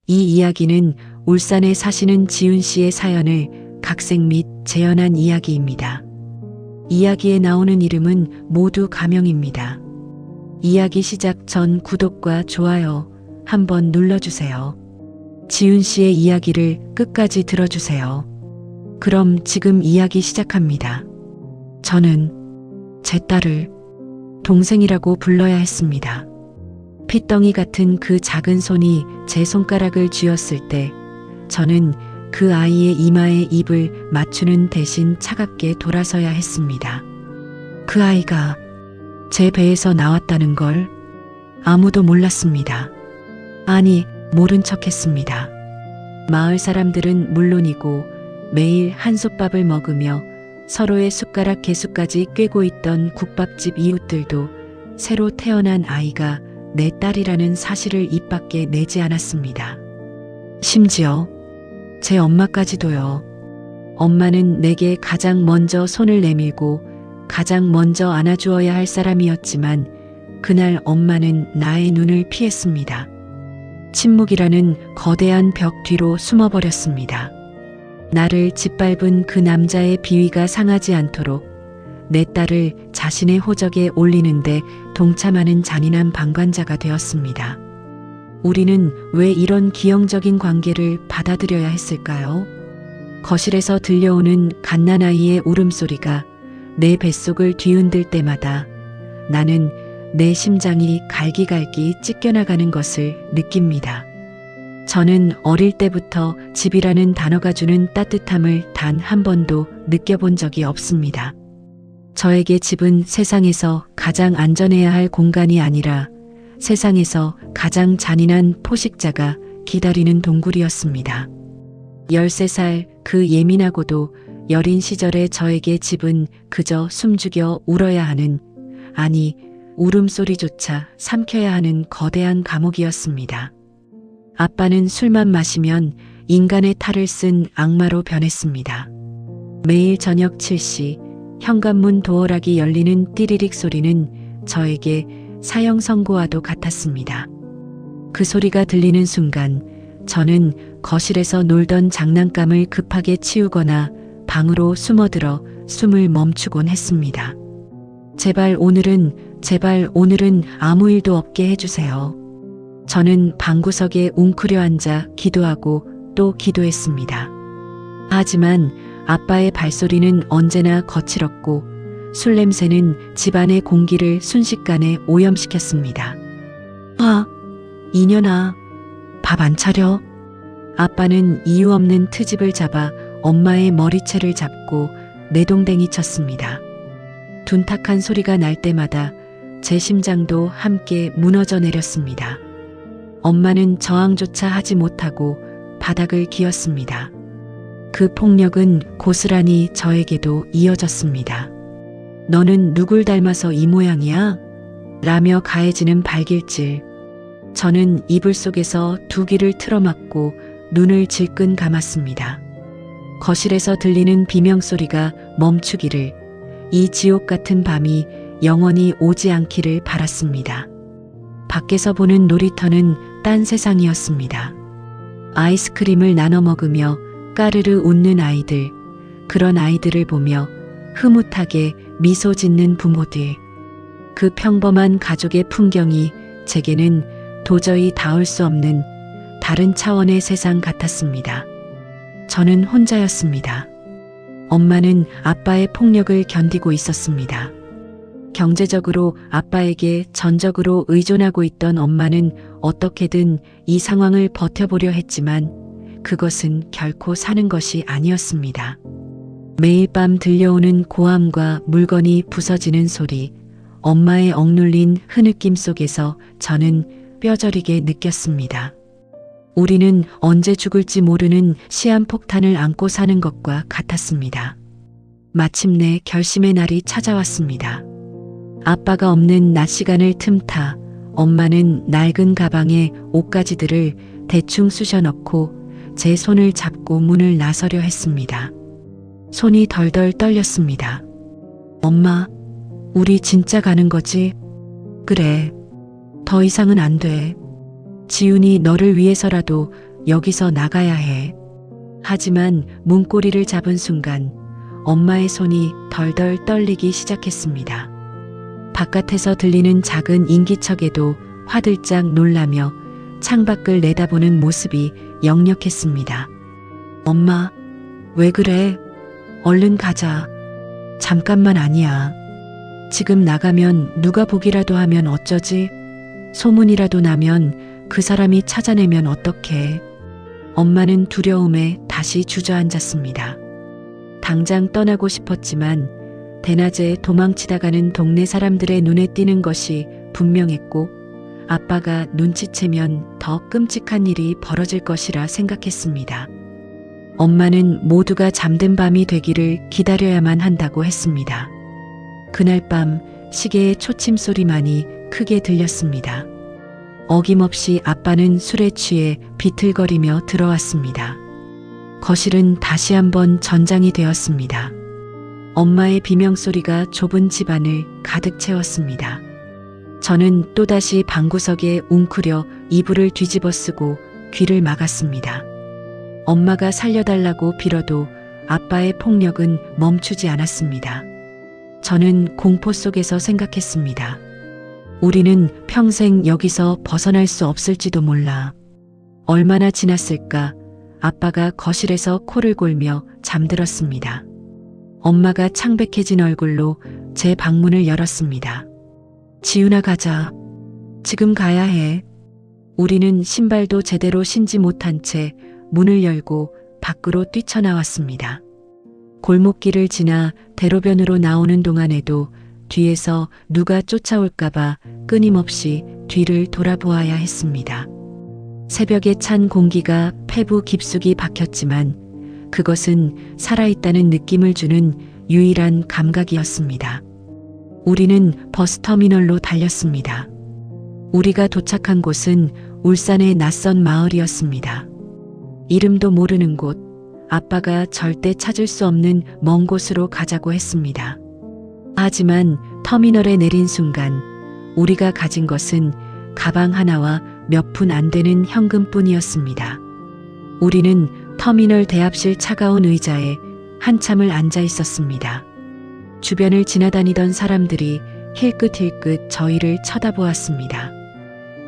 이 이야기는 울산에 사시는 지훈 씨의 사연을 각색 및 재현한 이야기입니다. 이야기에 나오는 이름은 모두 가명입니다. 이야기 시작 전 구독과 좋아요 한번 눌러주세요. 지훈 씨의 이야기를 끝까지 들어주세요. 그럼 지금 이야기 시작합니다. 저는 제 딸을 동생이라고 불러야 했습니다. 핏덩이 같은 그 작은 손이 제 손가락을 쥐었을 때 저는 그 아이의 이마에 입을 맞추는 대신 차갑게 돌아서야 했습니다. 그 아이가 제 배에서 나왔다는 걸 아무도 몰랐습니다. 아니, 모른 척 했습니다. 마을 사람들은 물론이고 매일 한솥밥을 먹으며 서로의 숟가락 개수까지 꿰고 있던 국밥집 이웃들도 새로 태어난 아이가 내 딸이라는 사실을 입 밖에 내지 않았습니다. 심지어 제 엄마까지도요. 엄마는 내게 가장 먼저 손을 내밀고 가장 먼저 안아주어야 할 사람이었지만 그날 엄마는 나의 눈을 피했습니다. 침묵이라는 거대한 벽 뒤로 숨어버렸습니다. 나를 짓밟은 그 남자의 비위가 상하지 않도록 내 딸을 자신의 호적에 올리는데 동참하는 잔인한 방관자가 되었습니다. 우리는 왜 이런 기형적인 관계를 받아들여야 했을까요? 거실에서 들려오는 갓난아이의 울음소리가 내 뱃속을 뒤흔들 때마다 나는 내 심장이 갈기갈기 찢겨나가는 것을 느낍니다. 저는 어릴 때부터 집이라는 단어가 주는 따뜻함을 단 한 번도 느껴본 적이 없습니다. 저에게 집은 세상에서 가장 안전해야 할 공간이 아니라 세상에서 가장 잔인한 포식자가 기다리는 동굴이었습니다. 13살 그 예민하고도 여린 시절의 저에게 집은 그저 숨죽여 울어야 하는, 아니 울음소리조차 삼켜야 하는 거대한 감옥이었습니다. 아빠는 술만 마시면 인간의 탈을 쓴 악마로 변했습니다. 매일 저녁 7시 현관문 도어락이 열리는 띠리릭 소리는 저에게 사형 선고와도 같았습니다. 그 소리가 들리는 순간 저는 거실에서 놀던 장난감을 급하게 치우거나 방으로 숨어들어 숨을 멈추곤 했습니다. 제발 오늘은 아무 일도 없게 해주세요. 저는 방구석에 웅크려 앉아 기도하고 또 기도했습니다. 하지만 아빠의 발소리는 언제나 거칠었고 술 냄새는 집안의 공기를 순식간에 오염시켰습니다. 이년아, 밥 안 차려? 아빠는 이유 없는 트집을 잡아 엄마의 머리채를 잡고 내동댕이 쳤습니다. 둔탁한 소리가 날 때마다 제 심장도 함께 무너져 내렸습니다. 엄마는 저항조차 하지 못하고 바닥을 기었습니다. 그 폭력은 고스란히 저에게도 이어졌습니다. 너는 누굴 닮아서 이 모양이야? 라며 가해지는 발길질. 저는 이불 속에서 두 귀를 틀어막고 눈을 질끈 감았습니다. 거실에서 들리는 비명소리가 멈추기를, 이 지옥 같은 밤이 영원히 오지 않기를 바랐습니다. 밖에서 보는 놀이터는 딴 세상이었습니다. 아이스크림을 나눠 먹으며 까르르 웃는 아이들, 그런 아이들을 보며 흐뭇하게 미소 짓는 부모들. 그 평범한 가족의 풍경이 제게는 도저히 닿을 수 없는 다른 차원의 세상 같았습니다. 저는 혼자였습니다. 엄마는 아빠의 폭력을 견디고 있었습니다. 경제적으로 아빠에게 전적으로 의존하고 있던 엄마는 어떻게든 이 상황을 버텨보려 했지만 그것은 결코 사는 것이 아니었습니다. 매일 밤 들려오는 고함과 물건이 부서지는 소리, 엄마의 억눌린 흐느낌 속에서 저는 뼈저리게 느꼈습니다. 우리는 언제 죽을지 모르는 시한폭탄을 안고 사는 것과 같았습니다. 마침내 결심의 날이 찾아왔습니다. 아빠가 없는 낮 시간을 틈타 엄마는 낡은 가방에 옷가지들을 대충 쑤셔 넣고 제 손을 잡고 문을 나서려 했습니다. 손이 덜덜 떨렸습니다. 엄마, 우리 진짜 가는 거지? 그래. 더 이상은 안 돼. 지훈이 너를 위해서라도 여기서 나가야 해. 하지만 문고리를 잡은 순간 엄마의 손이 덜덜 떨리기 시작했습니다. 바깥에서 들리는 작은 인기척에도 화들짝 놀라며 창밖을 내다보는 모습이 역력했습니다. 엄마, 왜 그래? 얼른 가자. 잠깐만 아니야. 지금 나가면 누가 보기라도 하면 어쩌지? 소문이라도 나면 그 사람이 찾아내면 어떡해? 엄마는 두려움에 다시 주저앉았습니다. 당장 떠나고 싶었지만 대낮에 도망치다가는 동네 사람들의 눈에 띄는 것이 분명했고 아빠가 눈치채면 더 끔찍한 일이 벌어질 것이라 생각했습니다. 엄마는 모두가 잠든 밤이 되기를 기다려야만 한다고 했습니다. 그날 밤 시계의 초침 소리만이 크게 들렸습니다. 어김없이 아빠는 술에 취해 비틀거리며 들어왔습니다. 거실은 다시 한번 전장이 되었습니다. 엄마의 비명소리가 좁은 집안을 가득 채웠습니다. 저는 또다시 방구석에 웅크려 이불을 뒤집어 쓰고 귀를 막았습니다. 엄마가 살려달라고 빌어도 아빠의 폭력은 멈추지 않았습니다. 저는 공포 속에서 생각했습니다. 우리는 평생 여기서 벗어날 수 없을지도 몰라. 얼마나 지났을까? 아빠가 거실에서 코를 골며 잠들었습니다. 엄마가 창백해진 얼굴로 제 방문을 열었습니다. 지훈아, 가자. 지금 가야 해. 우리는 신발도 제대로 신지 못한 채 문을 열고 밖으로 뛰쳐나왔습니다. 골목길을 지나 대로변으로 나오는 동안에도 뒤에서 누가 쫓아올까봐 끊임없이 뒤를 돌아보아야 했습니다. 새벽에 찬 공기가 폐부 깊숙이 박혔지만 그것은 살아있다는 느낌을 주는 유일한 감각이었습니다. 우리는 버스터미널로 달렸습니다. 우리가 도착한 곳은 울산의 낯선 마을이었습니다. 이름도 모르는 곳, 아빠가 절대 찾을 수 없는 먼 곳으로 가자고 했습니다. 하지만 터미널에 내린 순간 우리가 가진 것은 가방 하나와 몇 푼 안 되는 현금뿐이었습니다. 우리는 터미널 대합실 차가운 의자에 한참을 앉아 있었습니다. 주변을 지나다니던 사람들이 힐끗힐끗 저희를 쳐다보았습니다.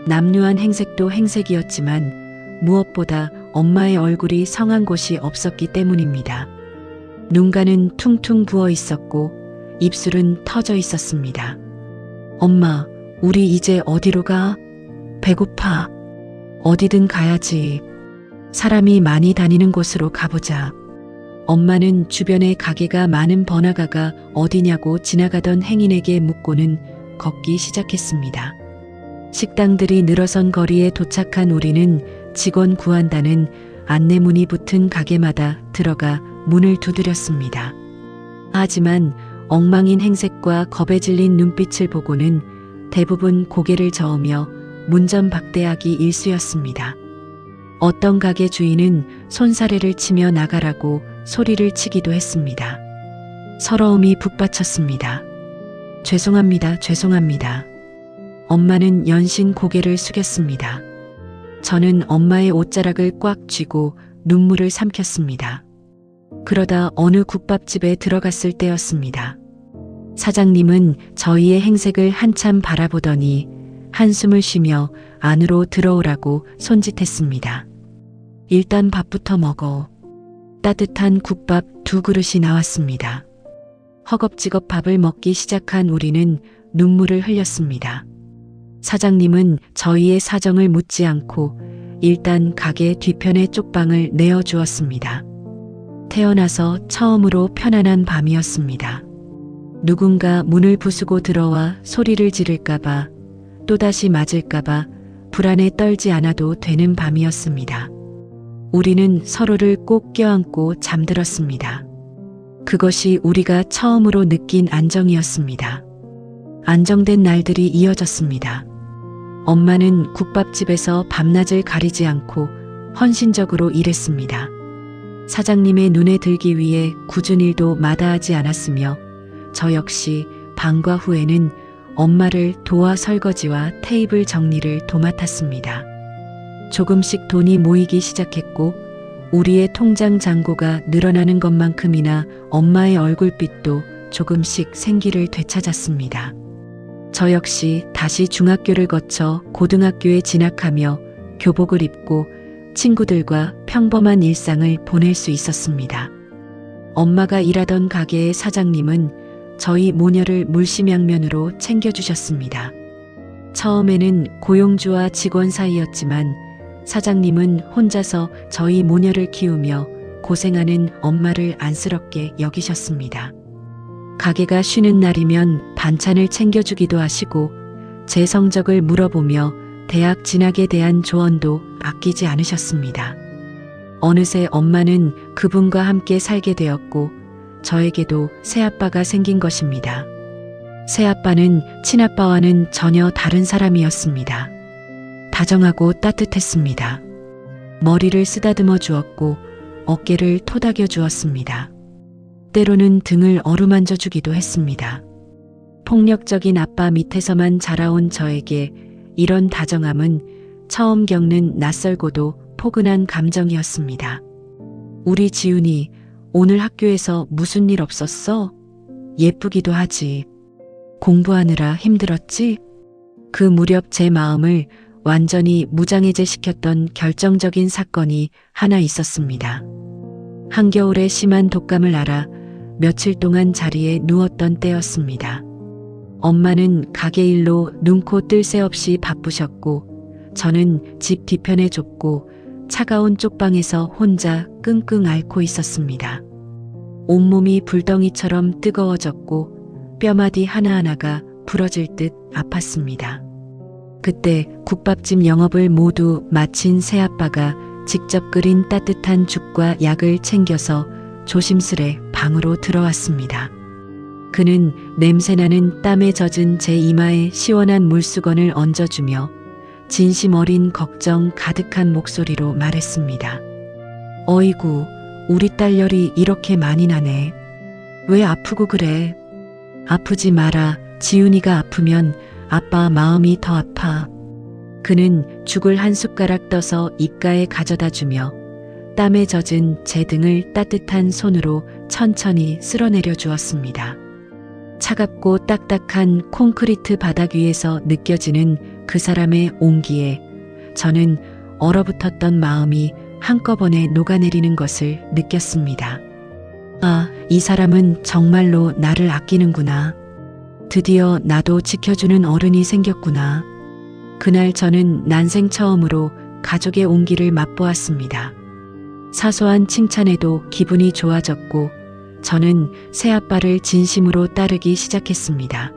남루한 행색도 행색이었지만 무엇보다 엄마의 얼굴이 성한 곳이 없었기 때문입니다. 눈가는 퉁퉁 부어 있었고 입술은 터져 있었습니다. 엄마, 우리 이제 어디로 가? 배고파. 어디든 가야지. 사람이 많이 다니는 곳으로 가보자. 엄마는 주변에 가게가 많은 번화가가 어디냐고 지나가던 행인에게 묻고는 걷기 시작했습니다. 식당들이 늘어선 거리에 도착한 우리는 직원 구한다는 안내문이 붙은 가게마다 들어가 문을 두드렸습니다. 하지만 엉망인 행색과 겁에 질린 눈빛을 보고는 대부분 고개를 저으며 문전박대하기 일쑤였습니다. 어떤 가게 주인은 손사래를 치며 나가라고 소리를 치기도 했습니다. 서러움이 북받쳤습니다. 죄송합니다, 죄송합니다. 엄마는 연신 고개를 숙였습니다. 저는 엄마의 옷자락을 꽉 쥐고 눈물을 삼켰습니다. 그러다 어느 국밥집에 들어갔을 때였습니다. 사장님은 저희의 행색을 한참 바라보더니 한숨을 쉬며 안으로 들어오라고 손짓했습니다. 일단 밥부터 먹어. 따뜻한 국밥 2그릇이 나왔습니다. 허겁지겁 밥을 먹기 시작한 우리는 눈물을 흘렸습니다. 사장님은 저희의 사정을 묻지 않고 일단 가게 뒤편의 쪽방을 내어주었습니다. 태어나서 처음으로 편안한 밤이었습니다. 누군가 문을 부수고 들어와 소리를 지를까봐 또다시 맞을까봐 불안에 떨지 않아도 되는 밤이었습니다. 우리는 서로를 꼭 껴안고 잠들었습니다. 그것이 우리가 처음으로 느낀 안정이었습니다. 안정된 날들이 이어졌습니다. 엄마는 국밥집에서 밤낮을 가리지 않고 헌신적으로 일했습니다. 사장님의 눈에 들기 위해 굳은 일도 마다하지 않았으며 저 역시 방과 후에는 엄마를 도와 설거지와 테이블 정리를 도맡았습니다. 조금씩 돈이 모이기 시작했고 우리의 통장 잔고가 늘어나는 것만큼이나 엄마의 얼굴빛도 조금씩 생기를 되찾았습니다. 저 역시 다시 중학교를 거쳐 고등학교에 진학하며 교복을 입고 친구들과 평범한 일상을 보낼 수 있었습니다. 엄마가 일하던 가게의 사장님은 저희 모녀를 물심양면으로 챙겨주셨습니다. 처음에는 고용주와 직원 사이였지만 사장님은 혼자서 저희 모녀를 키우며 고생하는 엄마를 안쓰럽게 여기셨습니다. 가게가 쉬는 날이면 반찬을 챙겨주기도 하시고 제 성적을 물어보며 대학 진학에 대한 조언도 아끼지 않으셨습니다. 어느새 엄마는 그분과 함께 살게 되었고 저에게도 새아빠가 생긴 것입니다. 새아빠는 친아빠와는 전혀 다른 사람이었습니다. 다정하고 따뜻했습니다. 머리를 쓰다듬어 주었고 어깨를 토닥여 주었습니다. 때로는 등을 어루만져 주기도 했습니다. 폭력적인 아빠 밑에서만 자라온 저에게 이런 다정함은 처음 겪는 낯설고도 포근한 감정이었습니다. 우리 지훈이 오늘 학교에서 무슨 일 없었어? 예쁘기도 하지. 공부하느라 힘들었지? 그 무렵 제 마음을 완전히 무장해제시켰던 결정적인 사건이 하나 있었습니다. 한겨울에 심한 독감을 앓아 며칠 동안 자리에 누웠던 때였습니다. 엄마는 가게 일로 눈코 뜰 새 없이 바쁘셨고 저는 집 뒤편에 좁고 차가운 쪽방에서 혼자 끙끙 앓고 있었습니다. 온몸이 불덩이처럼 뜨거워졌고 뼈마디 하나하나가 부러질 듯 아팠습니다. 그때 국밥집 영업을 모두 마친 새아빠가 직접 끓인 따뜻한 죽과 약을 챙겨서 조심스레 방으로 들어왔습니다. 그는 냄새나는 땀에 젖은 제 이마에 시원한 물수건을 얹어주며 진심 어린 걱정 가득한 목소리로 말했습니다. 어이구, 우리 딸 열이 이렇게 많이 나네. 왜 아프고 그래? 아프지 마라. 지훈이가 아프면 아빠 마음이 더 아파. 그는 죽을 한 숟가락 떠서 입가에 가져다 주며 땀에 젖은 제 등을 따뜻한 손으로 천천히 쓸어내려 주었습니다. 차갑고 딱딱한 콘크리트 바닥 위에서 느껴지는 그 사람의 온기에 저는 얼어붙었던 마음이 한꺼번에 녹아내리는 것을 느꼈습니다. 아, 이 사람은 정말로 나를 아끼는구나. 드디어 나도 지켜주는 어른이 생겼구나. 그날 저는 난생 처음으로 가족의 온기를 맛보았습니다. 사소한 칭찬에도 기분이 좋아졌고 저는 새아빠를 진심으로 따르기 시작했습니다.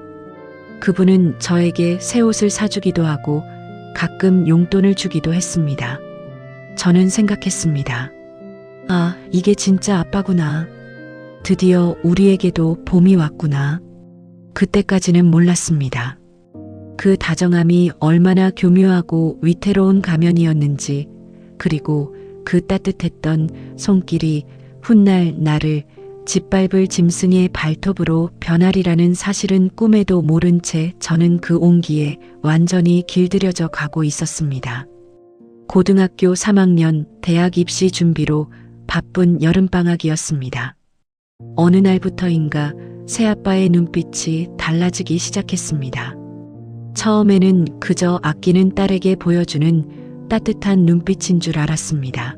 그분은 저에게 새 옷을 사주기도 하고 가끔 용돈을 주기도 했습니다. 저는 생각했습니다. 아, 이게 진짜 아빠구나. 드디어 우리에게도 봄이 왔구나. 그때까지는 몰랐습니다. 그 다정함이 얼마나 교묘하고 위태로운 가면이었는지, 그리고 그 따뜻했던 손길이 훗날 나를 짓밟을 짐승의 발톱으로 변하리라는 사실은 꿈에도 모른 채 저는 그 온기에 완전히 길들여져 가고 있었습니다. 고등학교 3학년 대학 입시 준비로 바쁜 여름방학이었습니다. 어느 날부터인가 새아빠의 눈빛이 달라지기 시작했습니다. 처음에는 그저 아끼는 딸에게 보여주는 따뜻한 눈빛인 줄 알았습니다.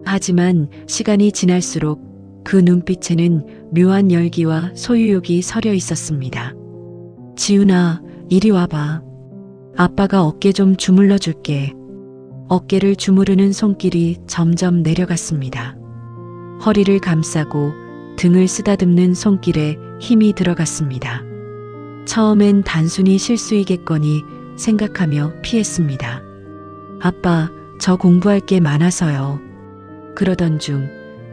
하지만 시간이 지날수록 그 눈빛에는 묘한 열기와 소유욕이 서려 있었습니다. 지훈아, 이리 와봐. 아빠가 어깨 좀 주물러 줄게. 어깨를 주무르는 손길이 점점 내려갔습니다. 허리를 감싸고 등을 쓰다듬는 손길에 힘이 들어갔습니다. 처음엔 단순히 실수이겠거니 생각하며 피했습니다. 아빠, 저 공부할 게 많아서요. 그러던 중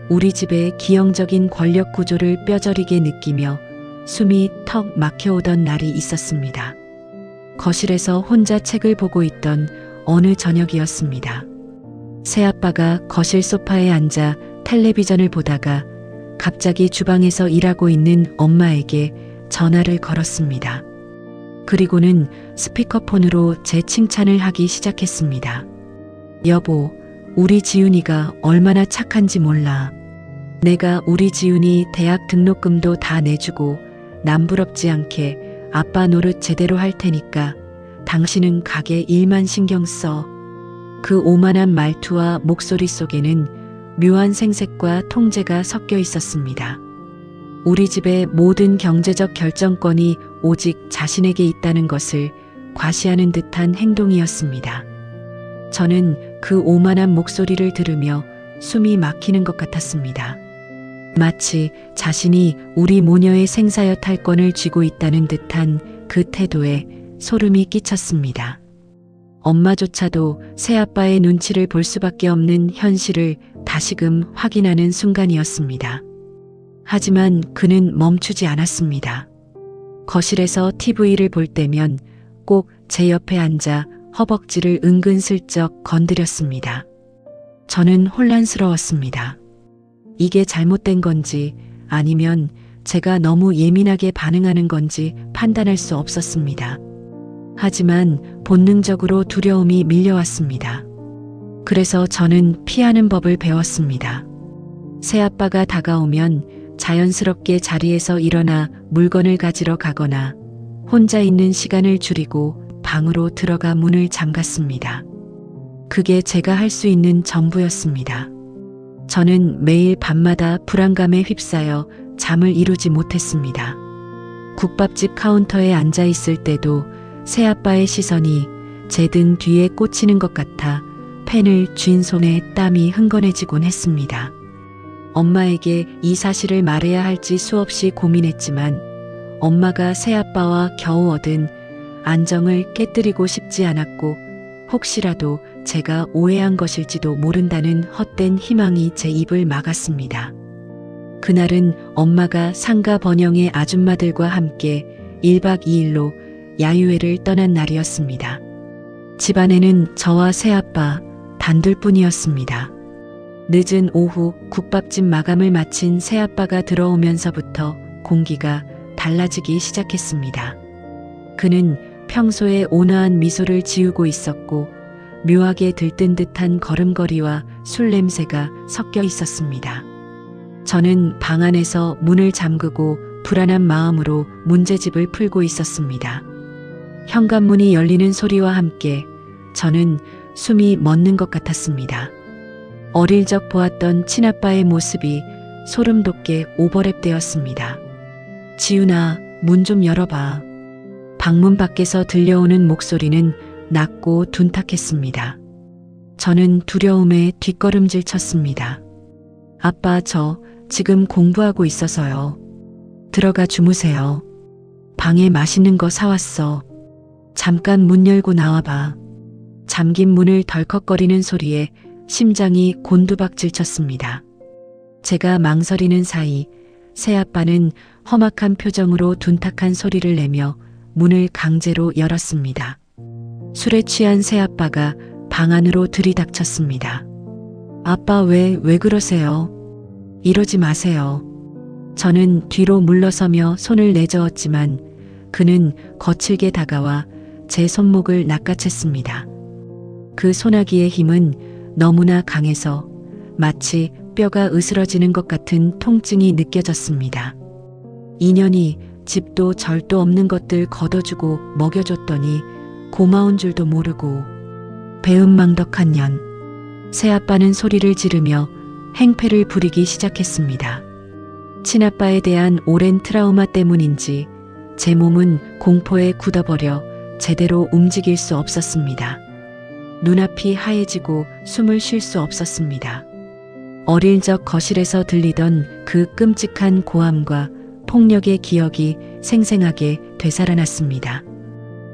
우리 집의 기형적인 권력 구조를 뼈저리게 느끼며 숨이 턱 막혀오던 날이 있었습니다. 거실에서 혼자 책을 보고 있던 어느 저녁이었습니다. 새아빠가 거실 소파에 앉아 텔레비전을 보다가 갑자기 주방에서 일하고 있는 엄마에게 전화를 걸었습니다. 그리고는 스피커폰으로 제 칭찬을 하기 시작했습니다. 여보, 우리 지훈이가 얼마나 착한지 몰라. 내가 우리 지훈이 대학 등록금도 다 내주고 남부럽지 않게 아빠 노릇 제대로 할 테니까 당신은 가게 일만 신경 써. 그 오만한 말투와 목소리 속에는 묘한 생색과 통제가 섞여 있었습니다. 우리 집의 모든 경제적 결정권이 오직 자신에게 있다는 것을 과시하는 듯한 행동이었습니다. 저는 그 오만한 목소리를 들으며 숨이 막히는 것 같았습니다. 마치 자신이 우리 모녀의 생사여 탈권을 쥐고 있다는 듯한 그 태도에 소름이 끼쳤습니다. 엄마조차도 새아빠의 눈치를 볼 수밖에 없는 현실을 다시금 확인하는 순간이었습니다. 하지만 그는 멈추지 않았습니다. 거실에서 TV를 볼 때면 꼭 제 옆에 앉아 허벅지를 은근슬쩍 건드렸습니다. 저는 혼란스러웠습니다. 이게 잘못된 건지 아니면 제가 너무 예민하게 반응하는 건지 판단할 수 없었습니다. 하지만 본능적으로 두려움이 밀려왔습니다. 그래서 저는 피하는 법을 배웠습니다. 새아빠가 다가오면 자연스럽게 자리에서 일어나 물건을 가지러 가거나 혼자 있는 시간을 줄이고 방으로 들어가 문을 잠갔습니다. 그게 제가 할 수 있는 전부였습니다. 저는 매일 밤마다 불안감에 휩싸여 잠을 이루지 못했습니다. 국밥집 카운터에 앉아 있을 때도 새아빠의 시선이 제 등 뒤에 꽂히는 것 같아 펜을 쥔 손에 땀이 흥건해지곤 했습니다. 엄마에게 이 사실을 말해야 할지 수없이 고민했지만 엄마가 새아빠와 겨우 얻은 안정을 깨뜨리고 싶지 않았고 혹시라도 제가 오해한 것일지도 모른다는 헛된 희망이 제 입을 막았습니다. 그날은 엄마가 상가 번영의 아줌마들과 함께 1박 2일로 야유회를 떠난 날이었습니다. 집안에는 저와 새아빠 단둘뿐이었습니다. 늦은 오후 국밥집 마감을 마친 새아빠가 들어오면서부터 공기가 달라지기 시작했습니다. 그는 평소에 온화한 미소를 지우고 있었고 묘하게 들뜬 듯한 걸음걸이와 술 냄새가 섞여 있었습니다. 저는 방 안에서 문을 잠그고 불안한 마음으로 문제집을 풀고 있었습니다. 현관문이 열리는 소리와 함께 저는 숨이 멎는 것 같았습니다. 어릴 적 보았던 친아빠의 모습이 소름 돋게 오버랩되었습니다. 지훈아, 문 좀 열어봐. 방문 밖에서 들려오는 목소리는 낮고 둔탁했습니다. 저는 두려움에 뒷걸음질 쳤습니다. 아빠, 저 지금 공부하고 있어서요. 들어가 주무세요. 방에 맛있는 거 사왔어. 잠깐 문 열고 나와봐. 잠긴 문을 덜컥거리는 소리에 심장이 곤두박질 쳤습니다. 제가 망설이는 사이 새아빠는 험악한 표정으로 둔탁한 소리를 내며 문을 강제로 열었습니다. 술에 취한 새아빠가 방 안으로 들이닥쳤습니다. 아빠 왜 그러세요? 이러지 마세요. 저는 뒤로 물러서며 손을 내저었지만 그는 거칠게 다가와 제 손목을 낚아챘습니다. 그 소나기의 힘은 너무나 강해서 마치 뼈가 으스러지는 것 같은 통증이 느껴졌습니다. 인연이 집도 절도 없는 것들 걷어주고 먹여줬더니 고마운 줄도 모르고 배은망덕한 년. 새아빠는 소리를 지르며 행패를 부리기 시작했습니다. 친아빠에 대한 오랜 트라우마 때문인지 제 몸은 공포에 굳어버려 제대로 움직일 수 없었습니다. 눈앞이 하얘지고 숨을 쉴 수 없었습니다. 어릴 적 거실에서 들리던 그 끔찍한 고함과 폭력의 기억이 생생하게 되살아났습니다.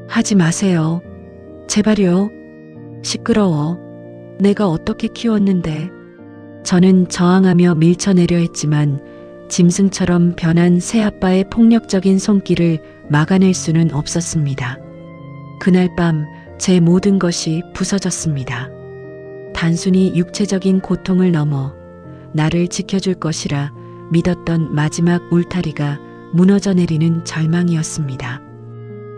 하지 마세요. 제발요. 시끄러워. 내가 어떻게 키웠는데. 저는 저항하며 밀쳐내려 했지만 짐승처럼 변한 새아빠의 폭력적인 손길을 막아낼 수는 없었습니다. 그날 밤 제 모든 것이 부서졌습니다. 단순히 육체적인 고통을 넘어 나를 지켜줄 것이라 믿었던 마지막 울타리가 무너져 내리는 절망이었습니다.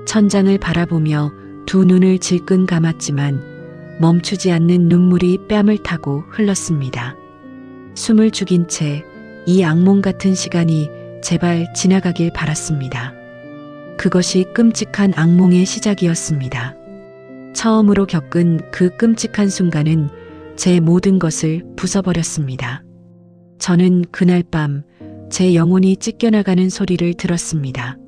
천장을 바라보며 두 눈을 질끈 감았지만 멈추지 않는 눈물이 뺨을 타고 흘렀습니다. 숨을 죽인 채 이 악몽 같은 시간이 제발 지나가길 바랐습니다. 그것이 끔찍한 악몽의 시작이었습니다. 처음으로 겪은 그 끔찍한 순간은 제 모든 것을 부숴버렸습니다. 저는 그날 밤 제 영혼이 찢겨나가는 소리를 들었습니다.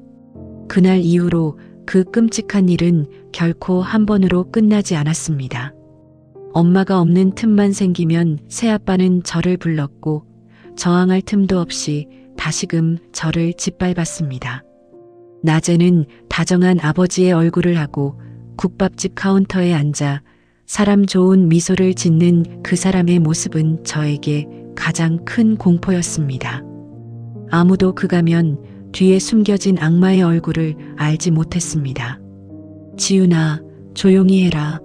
그날 이후로 그 끔찍한 일은 결코 한 번으로 끝나지 않았습니다. 엄마가 없는 틈만 생기면 새아빠는 저를 불렀고 저항할 틈도 없이 다시금 저를 짓밟았습니다. 낮에는 다정한 아버지의 얼굴을 하고 국밥집 카운터에 앉아 사람 좋은 미소를 짓는 그 사람의 모습은 저에게 가장 큰 공포였습니다. 아무도 그가면 뒤에 숨겨진 악마의 얼굴을 알지 못했습니다. 지윤아, 조용히 해라.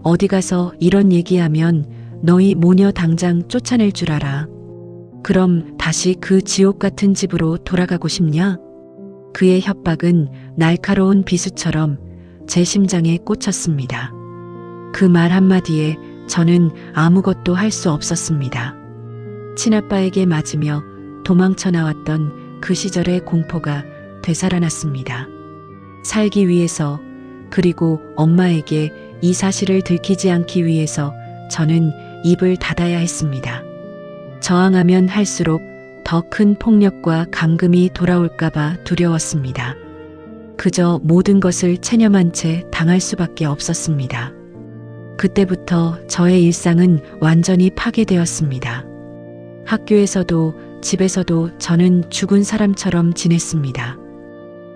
어디 가서 이런 얘기하면 너희 모녀 당장 쫓아낼 줄 알아. 그럼 다시 그 지옥 같은 집으로 돌아가고 싶냐? 그의 협박은 날카로운 비수처럼 제 심장에 꽂혔습니다. 그 말 한마디에 저는 아무것도 할 수 없었습니다. 친아빠에게 맞으며 도망쳐 나왔던 그 시절의 공포가 되살아났습니다. 살기 위해서, 그리고 엄마에게 이 사실을 들키지 않기 위해서 저는 입을 닫아야 했습니다. 저항하면 할수록 더 큰 폭력과 감금이 돌아올까봐 두려웠습니다. 그저 모든 것을 체념한 채 당할 수밖에 없었습니다. 그때부터 저의 일상은 완전히 파괴되었습니다. 학교에서도 집에서도 저는 죽은 사람처럼 지냈습니다.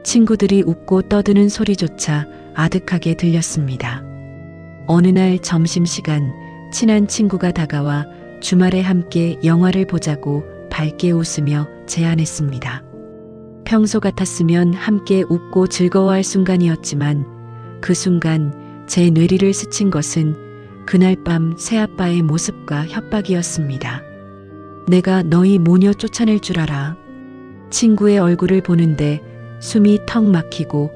친구들이 웃고 떠드는 소리조차 아득하게 들렸습니다. 어느 날 점심시간 친한 친구가 다가와 주말에 함께 영화를 보자고 밝게 웃으며 제안했습니다. 평소 같았으면 함께 웃고 즐거워할 순간이었지만 그 순간 제 뇌리를 스친 것은 그날 밤 새아빠의 모습과 협박이었습니다. 내가 너희 모녀 쫓아낼 줄 알아. 친구의 얼굴을 보는데 숨이 턱 막히고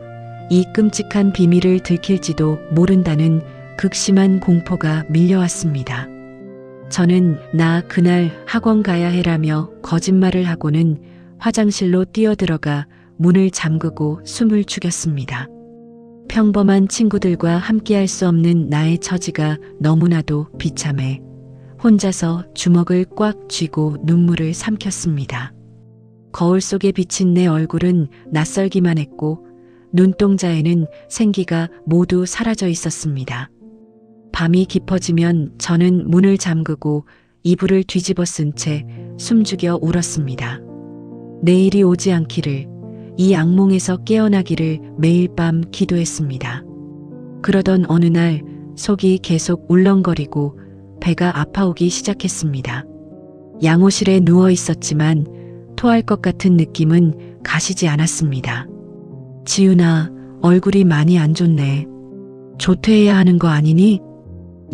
이 끔찍한 비밀을 들킬지도 모른다는 극심한 공포가 밀려왔습니다. 저는 나 그날 학원 가야 해라며 거짓말을 하고는 화장실로 뛰어들어가 문을 잠그고 숨을 죽였습니다. 평범한 친구들과 함께할 수 없는 나의 처지가 너무나도 비참해 혼자서 주먹을 꽉 쥐고 눈물을 삼켰습니다. 거울 속에 비친 내 얼굴은 낯설기만 했고 눈동자에는 생기가 모두 사라져 있었습니다. 밤이 깊어지면 저는 문을 잠그고 이불을 뒤집어 쓴 채 숨죽여 울었습니다. 내일이 오지 않기를, 이 악몽에서 깨어나기를 매일 밤 기도했습니다. 그러던 어느 날 속이 계속 울렁거리고 배가 아파오기 시작했습니다. 양호실에 누워 있었지만 토할 것 같은 느낌은 가시지 않았습니다. 지윤아, 얼굴이 많이 안 좋네. 조퇴해야 하는 거 아니니?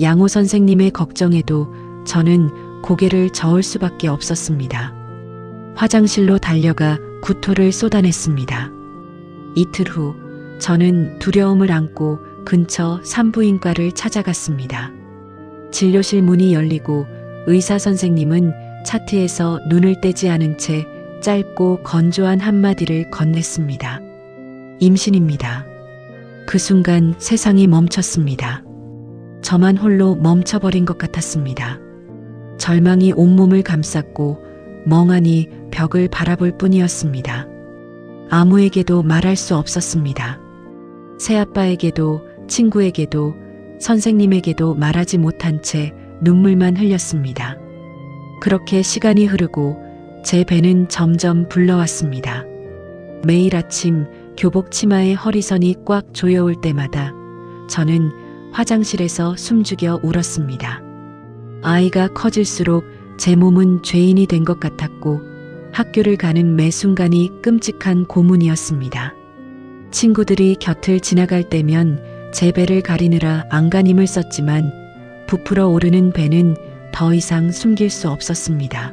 양호 선생님의 걱정에도 저는 고개를 저을 수밖에 없었습니다. 화장실로 달려가 구토를 쏟아냈습니다. 이틀 후 저는 두려움을 안고 근처 산부인과를 찾아갔습니다. 진료실 문이 열리고 의사 선생님은 차트에서 눈을 떼지 않은 채 짧고 건조한 한마디를 건넸습니다. 임신입니다. 그 순간 세상이 멈췄습니다. 저만 홀로 멈춰버린 것 같았습니다. 절망이 온몸을 감쌌고 멍하니 벽을 바라볼 뿐이었습니다. 아무에게도 말할 수 없었습니다. 새아빠에게도 친구에게도 선생님에게도 말하지 못한 채 눈물만 흘렸습니다. 그렇게 시간이 흐르고 제 배는 점점 불러왔습니다. 매일 아침 교복 치마의 허리선이 꽉 조여올 때마다 저는 화장실에서 숨죽여 울었습니다. 아이가 커질수록 제 몸은 죄인이 된 것 같았고 학교를 가는 매 순간이 끔찍한 고문이었습니다. 친구들이 곁을 지나갈 때면 제 배를 가리느라 안간힘을 썼지만 부풀어 오르는 배는 더 이상 숨길 수 없었습니다.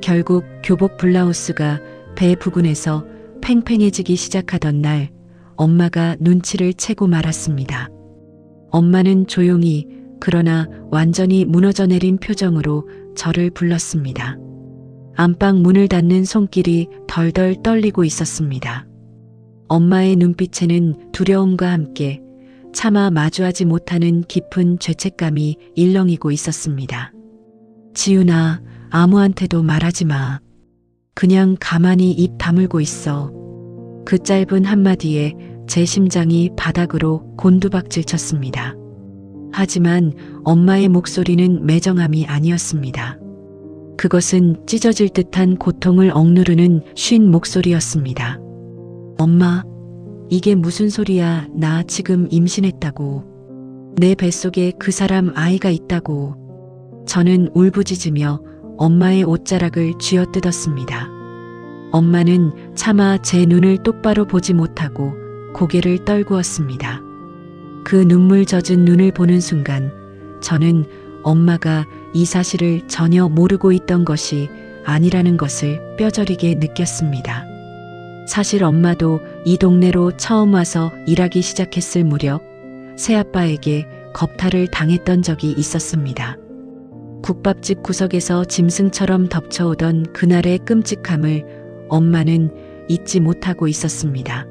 결국 교복 블라우스가 배 부근에서 팽팽해지기 시작하던 날 엄마가 눈치를 채고 말았습니다. 엄마는 조용히 그러나 완전히 무너져 내린 표정으로 저를 불렀습니다. 안방 문을 닫는 손길이 덜덜 떨리고 있었습니다. 엄마의 눈빛에는 두려움과 함께 차마 마주하지 못하는 깊은 죄책감이 일렁이고 있었습니다. 지윤아, 아무한테도 말하지 마. 그냥 가만히 입 다물고 있어. 그 짧은 한마디에 제 심장이 바닥으로 곤두박질 쳤습니다. 하지만 엄마의 목소리는 매정함이 아니었습니다. 그것은 찢어질 듯한 고통을 억누르는 쉰 목소리였습니다. 엄마, 이게 무슨 소리야. 나 지금 임신했다고. 내 뱃속에 그 사람 아이가 있다고. 저는 울부짖으며 엄마의 옷자락을 쥐어뜯었습니다. 엄마는 차마 제 눈을 똑바로 보지 못하고 고개를 떨구었습니다. 그 눈물 젖은 눈을 보는 순간 저는 엄마가 이 사실을 전혀 모르고 있던 것이 아니라는 것을 뼈저리게 느꼈습니다. 사실 엄마도 이 동네로 처음 와서 일하기 시작했을 무렵 새아빠에게 겁탈을 당했던 적이 있었습니다. 국밥집 구석에서 짐승처럼 덮쳐오던 그날의 끔찍함을 엄마는 잊지 못하고 있었습니다.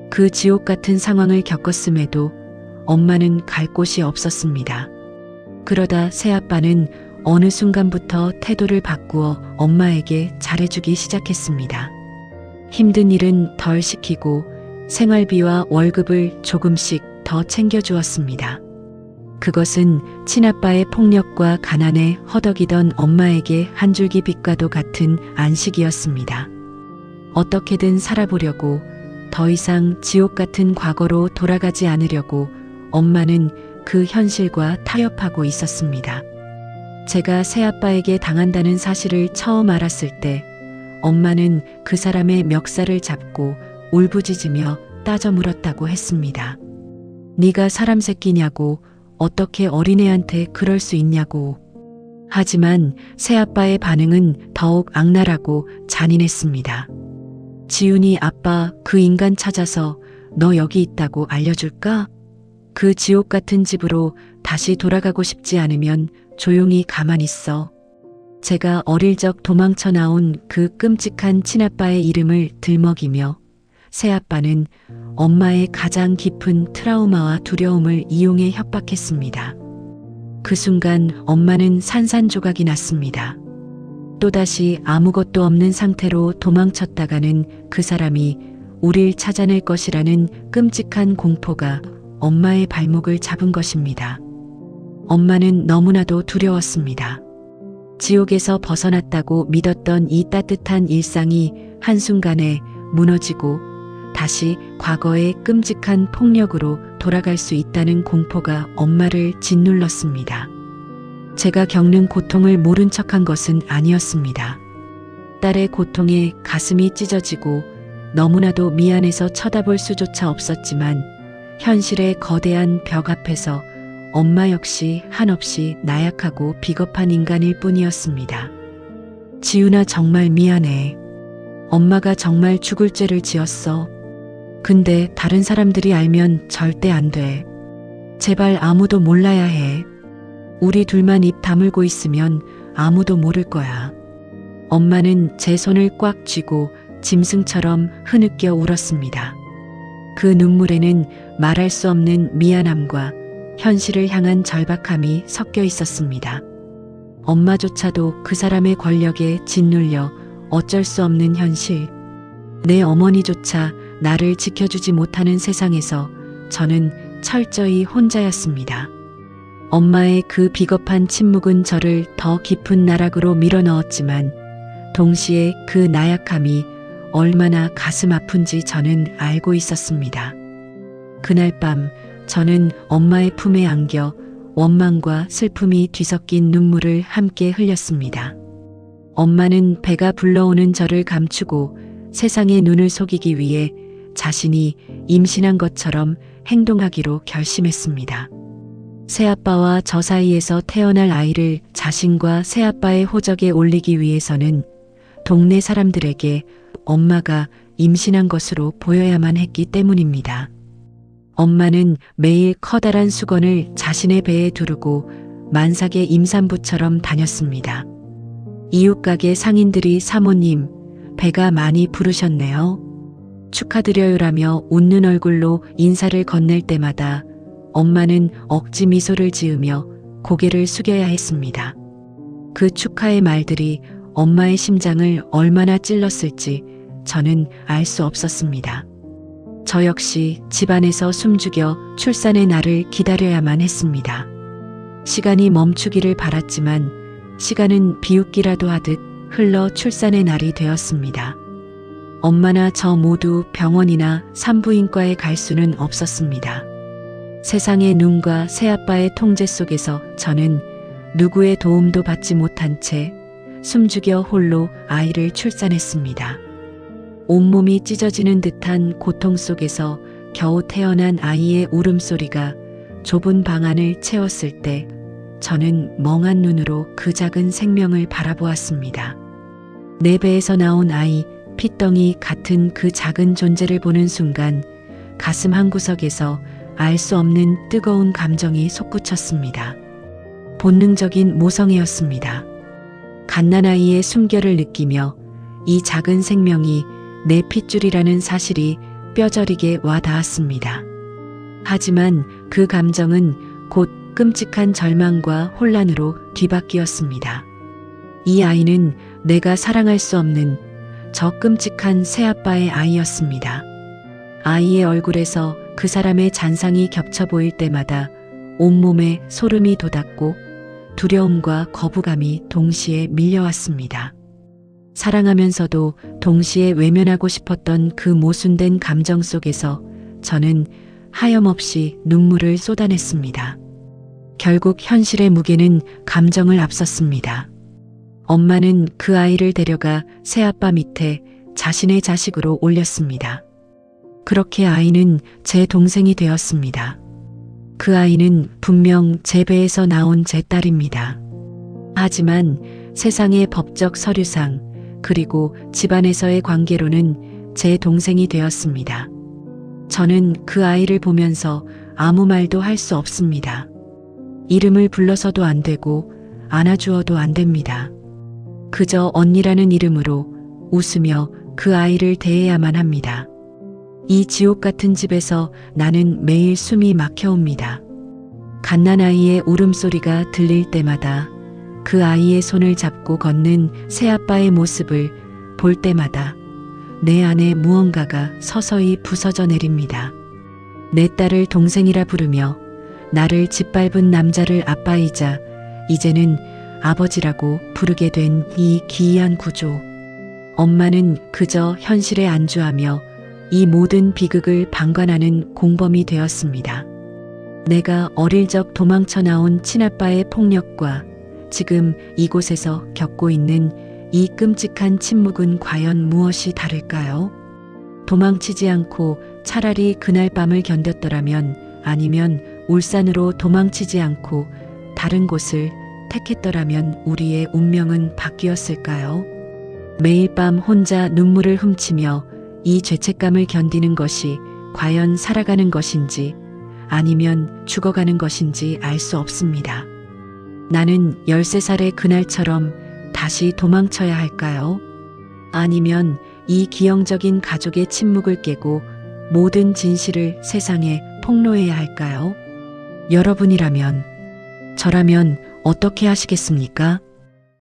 그 지옥 같은 상황을 겪었음에도 엄마는 갈 곳이 없었습니다. 그러다 새아빠는 어느 순간부터 태도를 바꾸어 엄마에게 잘해주기 시작했습니다. 힘든 일은 덜 시키고 생활비와 월급을 조금씩 더 챙겨주었습니다. 그것은 친아빠의 폭력과 가난에 허덕이던 엄마에게 한 줄기 빛과도 같은 안식이었습니다. 어떻게든 살아보려고, 더 이상 지옥 같은 과거로 돌아가지 않으려고 엄마는 그 현실과 타협하고 있었습니다. 제가 새아빠에게 당한다는 사실을 처음 알았을 때 엄마는 그 사람의 멱살을 잡고 울부짖으며 따져 물었다고 했습니다. 네가 사람 새끼냐고, 어떻게 어린애한테 그럴 수 있냐고. 하지만 새아빠의 반응은 더욱 악랄하고 잔인했습니다. 지훈이 아빠 그 인간 찾아서 너 여기 있다고 알려줄까? 그 지옥 같은 집으로 다시 돌아가고 싶지 않으면 조용히 가만히 있어. 제가 어릴 적 도망쳐 나온 그 끔찍한 친아빠의 이름을 들먹이며 새아빠는 엄마의 가장 깊은 트라우마와 두려움을 이용해 협박했습니다. 그 순간 엄마는 산산조각이 났습니다. 또다시 아무것도 없는 상태로 도망쳤다가는 그 사람이 우릴 찾아낼 것이라는 끔찍한 공포가 엄마의 발목을 잡은 것입니다. 엄마는 너무나도 두려웠습니다. 지옥에서 벗어났다고 믿었던 이 따뜻한 일상이 한순간에 무너지고 다시 과거의 끔찍한 폭력으로 돌아갈 수 있다는 공포가 엄마를 짓눌렀습니다. 제가 겪는 고통을 모른 척한 것은 아니었습니다. 딸의 고통에 가슴이 찢어지고 너무나도 미안해서 쳐다볼 수조차 없었지만 현실의 거대한 벽 앞에서 엄마 역시 한없이 나약하고 비겁한 인간일 뿐이었습니다. 지훈아, 정말 미안해. 엄마가 정말 죽을 죄를 지었어. 근데 다른 사람들이 알면 절대 안 돼. 제발 아무도 몰라야 해. 우리 둘만 입 다물고 있으면 아무도 모를 거야. 엄마는 제 손을 꽉 쥐고 짐승처럼 흐느껴 울었습니다. 그 눈물에는 말할 수 없는 미안함과 현실을 향한 절박함이 섞여 있었습니다. 엄마조차도 그 사람의 권력에 짓눌려 어쩔 수 없는 현실. 내 어머니조차 나를 지켜주지 못하는 세상에서 저는 철저히 혼자였습니다. 엄마의 그 비겁한 침묵은 저를 더 깊은 나락으로 밀어넣었지만 동시에 그 나약함이 얼마나 가슴 아픈지 저는 알고 있었습니다. 그날 밤 저는 엄마의 품에 안겨 원망과 슬픔이 뒤섞인 눈물을 함께 흘렸습니다. 엄마는 배가 불러오는 저를 감추고 세상의 눈을 속이기 위해 자신이 임신한 것처럼 행동하기로 결심했습니다. 새아빠와 저 사이에서 태어날 아이를 자신과 새아빠의 호적에 올리기 위해서는 동네 사람들에게 엄마가 임신한 것으로 보여야만 했기 때문입니다. 엄마는 매일 커다란 수건을 자신의 배에 두르고 만삭의 임산부처럼 다녔습니다. 이웃 가게 상인들이 사모님, 배가 많이 부르셨네요. 축하드려요라며 웃는 얼굴로 인사를 건넬 때마다 엄마는 억지 미소를 지으며 고개를 숙여야 했습니다. 그 축하의 말들이 엄마의 심장을 얼마나 찔렀을지 저는 알 수 없었습니다. 저 역시 집안에서 숨죽여 출산의 날을 기다려야만 했습니다. 시간이 멈추기를 바랐지만 시간은 비웃기라도 하듯 흘러 출산의 날이 되었습니다. 엄마나 저 모두 병원이나 산부인과에 갈 수는 없었습니다. 세상의 눈과 새아빠의 통제 속에서 저는 누구의 도움도 받지 못한 채 숨죽여 홀로 아이를 출산했습니다. 온몸이 찢어지는 듯한 고통 속에서 겨우 태어난 아이의 울음소리가 좁은 방 안을 채웠을 때 저는 멍한 눈으로 그 작은 생명을 바라보았습니다. 내 배에서 나온 아이, 핏덩이 같은 그 작은 존재를 보는 순간 가슴 한구석에서 알 수 없는 뜨거운 감정이 솟구쳤습니다. 본능적인 모성애였습니다. 갓난아이의 숨결을 느끼며 이 작은 생명이 내 핏줄이라는 사실이 뼈저리게 와 닿았습니다. 하지만 그 감정은 곧 끔찍한 절망과 혼란으로 뒤바뀌었습니다. 이 아이는 내가 사랑할 수 없는 저 끔찍한 새아빠의 아이였습니다. 아이의 얼굴에서 그 사람의 잔상이 겹쳐 보일 때마다 온몸에 소름이 돋았고 두려움과 거부감이 동시에 밀려왔습니다. 사랑하면서도 동시에 외면하고 싶었던 그 모순된 감정 속에서 저는 하염없이 눈물을 쏟아냈습니다. 결국 현실의 무게는 감정을 앞섰습니다. 엄마는 그 아이를 데려가 새아빠 밑에 자신의 자식으로 올렸습니다. 그렇게 아이는 제 동생이 되었습니다. 그 아이는 분명 제 배에서 나온 제 딸입니다. 하지만 세상의 법적 서류상 그리고 집안에서의 관계로는 제 동생이 되었습니다. 저는 그 아이를 보면서 아무 말도 할 수 없습니다. 이름을 불러서도 안 되고 안아주어도 안 됩니다. 그저 언니라는 이름으로 웃으며 그 아이를 대해야만 합니다. 이 지옥 같은 집에서 나는 매일 숨이 막혀옵니다. 갓난아이의 울음소리가 들릴 때마다 그 아이의 손을 잡고 걷는 새아빠의 모습을 볼 때마다 내 안에 무언가가 서서히 부서져 내립니다. 내 딸을 동생이라 부르며 나를 짓밟은 남자를 아빠이자 이제는 아버지라고 부르게 된 이 기이한 구조. 엄마는 그저 현실에 안주하며 이 모든 비극을 방관하는 공범이 되었습니다. 내가 어릴 적 도망쳐 나온 친아빠의 폭력과 지금 이곳에서 겪고 있는 이 끔찍한 침묵은 과연 무엇이 다를까요? 도망치지 않고 차라리 그날 밤을 견뎠더라면, 아니면 울산으로 도망치지 않고 다른 곳을 택했더라면 우리의 운명은 바뀌었을까요? 매일 밤 혼자 눈물을 훔치며 이 죄책감을 견디는 것이 과연 살아가는 것인지 아니면 죽어가는 것인지 알 수 없습니다. 나는 13살의 그날처럼 다시 도망쳐야 할까요? 아니면 이 기형적인 가족의 침묵을 깨고 모든 진실을 세상에 폭로해야 할까요? 여러분이라면, 저라면 어떻게 하시겠습니까?